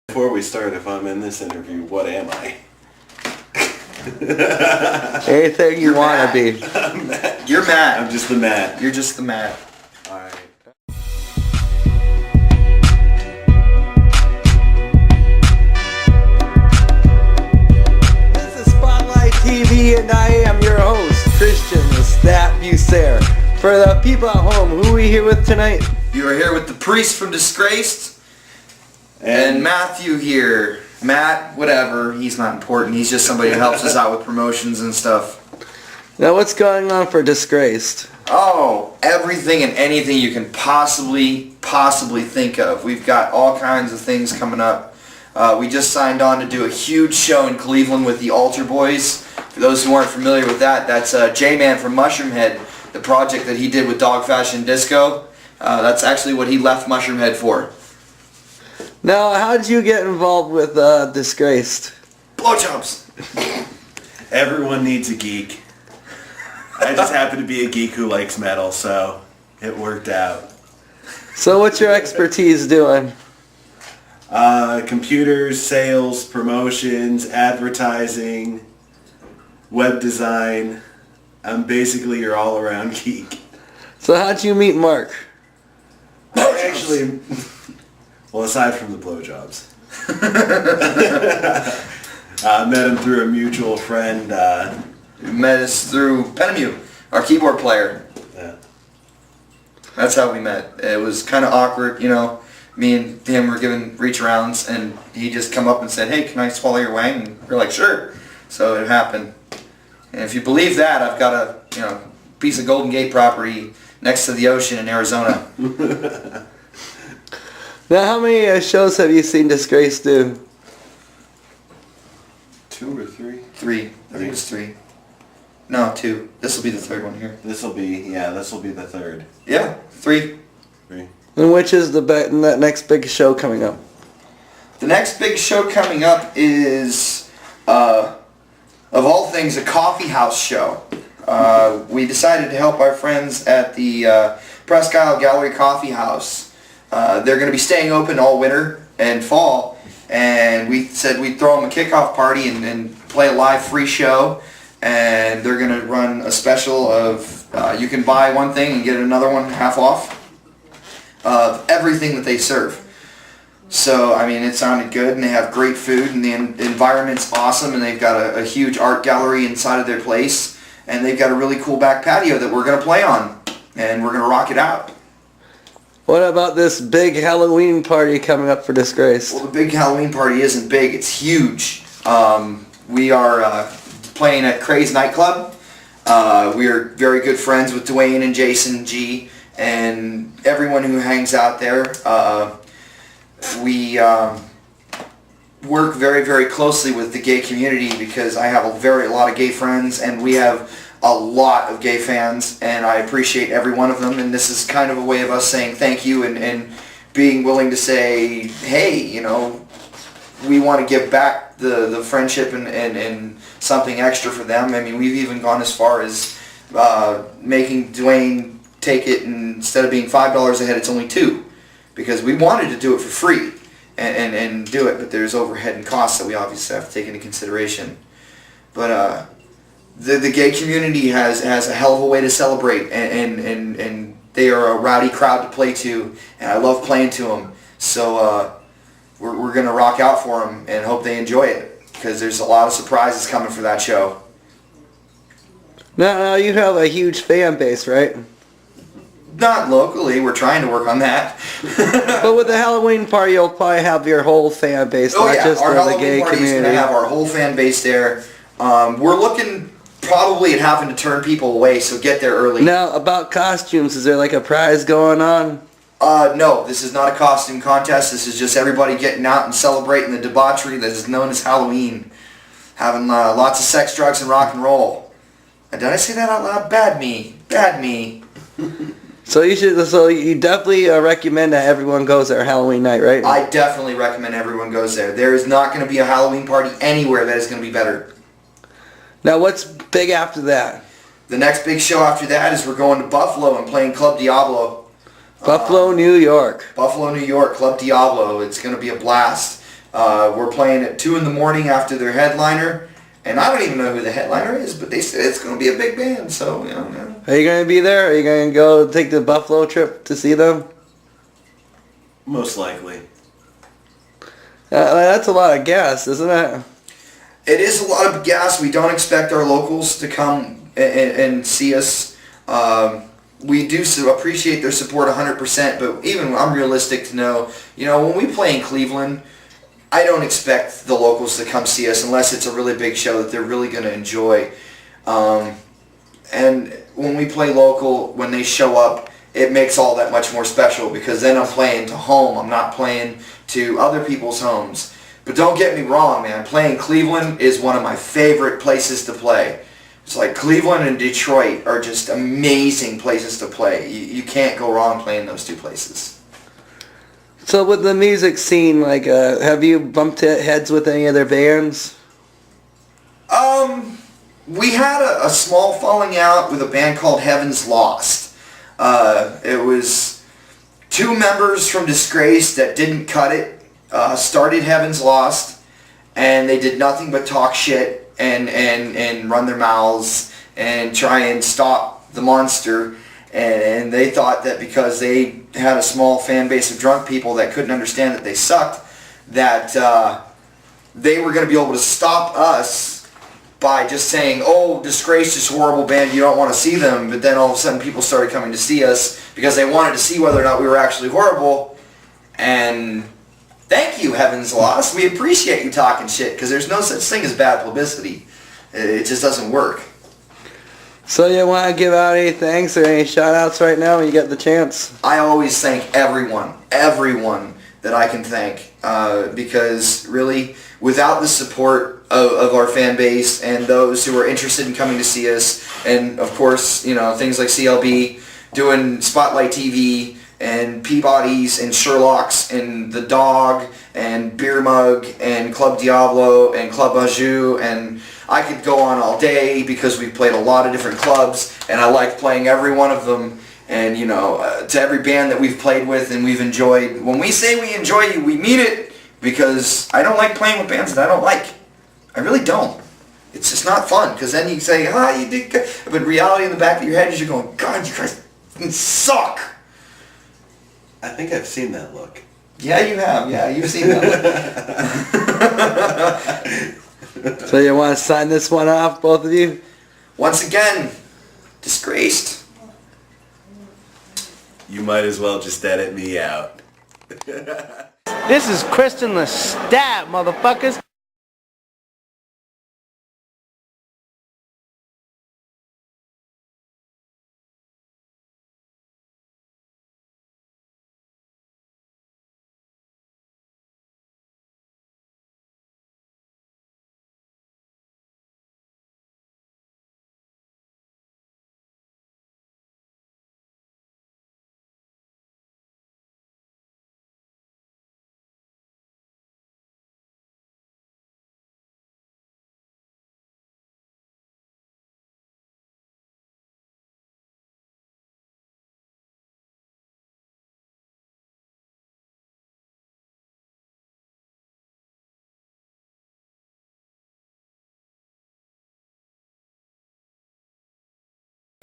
Before we start, if I'm in this interview, what am I? Anything you want to be. You're Matt. I'm just the Matt. You're just the Matt. Alright. This is SpotLight TV, and I am your host, Christian Lestat Bucer. For the people at home, who are we here with tonight? You are here with the priest from DisgraceD and Matthew here. Matt, whatever, he's not important. He's just somebody who helps us out with promotions and stuff. Now, what's going on for DisgraceD? Oh, everything and anything you can possibly think of. We've got all kinds of things coming up. We just signed on to do a huge show in Cleveland with the Altar Boys. For those who aren't familiar with that, that's J-Man from Mushroomhead, the project that he did with Dog Fashion Disco. That's actually what he left Mushroomhead for. Now, how did you get involved with DisgraceD? Blowjobs! Everyone needs a geek. I just happen to be a geek who likes metal, so it worked out. So what's your expertise doing? Computers, sales, promotions, advertising, web design. I'm basically your all-around geek. So how'd you meet Mark? Actually, well, aside from the blowjobs. I met him through a mutual friend. He met us through Penamu, our keyboard player. Yeah. That's how we met. It was kind of awkward, you know. Me and him were giving reach arounds, and he just come up and said, "Hey, can I swallow your wang?" And we're like, "Sure." So it happened. And if you believe that, I've got a piece of Golden Gate property next to the ocean in Arizona. Now, how many shows have you seen DisgraceD do? 2 or 3? 3. I think it's 3. No, 2. This will be the third one here. This will be the third. Yeah, 3. 3. And which is the next big show coming up? The next big show coming up is, of all things, a coffee house show. We decided to help our friends at the Presque Isle Gallery Coffee House. They're going to be staying open all winter and fall, and we said we'd throw them a kickoff party and play a live free show, and they're going to run a special of you can buy one thing and get another one half off of everything that they serve. So, I mean, it sounded good, and they have great food, and the environment's awesome, and they've got a huge art gallery inside of their place, and they've got a really cool back patio that we're going to play on, and we're going to rock it out. What about this big Halloween party coming up for DisgraceD? Well, the big Halloween party isn't big, it's huge. We are playing at Craze Nightclub. We are very good friends with Dwayne and Jason G, and everyone who hangs out there. We work very, very closely with the gay community because I have a lot of gay friends, and we have a lot of gay fans, and I appreciate every one of them, and this is kind of a way of us saying thank you and being willing to say, hey, you know, we want to give back the friendship and something extra for them. I mean, we've even gone as far as making Dwayne take it, and instead of being $5 a head, it's only $2. Because we wanted to do it for free and do it, but there's overhead and costs that we obviously have to take into consideration. But the gay community has a hell of a way to celebrate, and they are a rowdy crowd to play to, and I love playing to them. So we're going to rock out for them and hope they enjoy it, because there's a lot of surprises coming for that show. Now you have a huge fan base, right? Not locally, we're trying to work on that. But with the Halloween party, you'll probably have your whole fan base, not just our the Halloween gay party is community. going to have our whole fan base there. We're looking probably at having to turn people away, so get there early. Now, about costumes, is there like a prize going on? No, this is not a costume contest. This is just everybody getting out and celebrating the debauchery that is known as Halloween. Having lots of sex, drugs, and rock and roll. Did I say that out loud? Bad me. Bad me. So you definitely recommend that everyone goes there Halloween night, right? I definitely recommend everyone goes there. There is not going to be a Halloween party anywhere that is going to be better. Now, what's big after that? The next big show after that is we're going to Buffalo and playing Club Diablo. Buffalo, New York. Buffalo, New York, Club Diablo. It's going to be a blast. We're playing at 2 in the morning after their headliner. And I don't even know who the headliner is, but they said it's going to be a big band, so, you know. Are you going to be there? Are you going to go take the Buffalo trip to see them? Most likely. That's a lot of gas, isn't it? It is a lot of gas. We don't expect our locals to come and see us. We do appreciate their support 100%, but even I'm realistic to know, when we play in Cleveland, I don't expect the locals to come see us unless it's a really big show that they're really going to enjoy. And when we play local, when they show up, it makes all that much more special because then I'm playing to home. I'm not playing to other people's homes. But don't get me wrong, man. Playing Cleveland is one of my favorite places to play. It's like Cleveland and Detroit are just amazing places to play. You can't go wrong playing those two places. So with the music scene, have you bumped heads with any other bands? We had a small falling out with a band called Heaven's Lost. It was 2 members from Disgrace that didn't cut it, started Heaven's Lost, and they did nothing but talk shit and run their mouths and try and stop the monster. And they thought that because they had a small fan base of drunk people that couldn't understand that they sucked, that they were going to be able to stop us by just saying, oh, Disgrace is a horrible band, you don't want to see them. But then all of a sudden people started coming to see us because they wanted to see whether or not we were actually horrible. And thank you, Heaven's Lost. We appreciate you talking shit because there's no such thing as bad publicity. It just doesn't work. So you want to give out any thanks or any shout-outs right now when you get the chance? I always thank everyone that I can thank because really without the support of our fan base and those who are interested in coming to see us, and of course, things like CLB, doing SpotLight TV, and Peabody's, and Sherlock's, and The Dog, and Beer Mug, and Club Diablo, and Club Bajou, and I could go on all day because we've played a lot of different clubs, and I like playing every one of them. And, to every band that we've played with and we've enjoyed, when we say we enjoy you, we mean it, because I don't like playing with bands that I don't like. I really don't. It's just not fun, because then you say, you did good. But reality in the back of your head is you're going, God, you guys suck. I think I've seen that look. Yeah, you have. Yeah, you've seen that look. So you want to sign this one off, both of you? Once again, Disgraced. You might as well just edit me out. This is Christian Lestat, motherfuckers.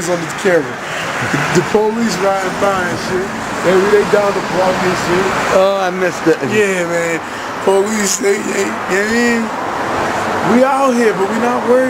On the camera. The police riding by and shit. They down the block and shit. Oh, I missed it. Yeah, man. Police, we out here, but we not worried.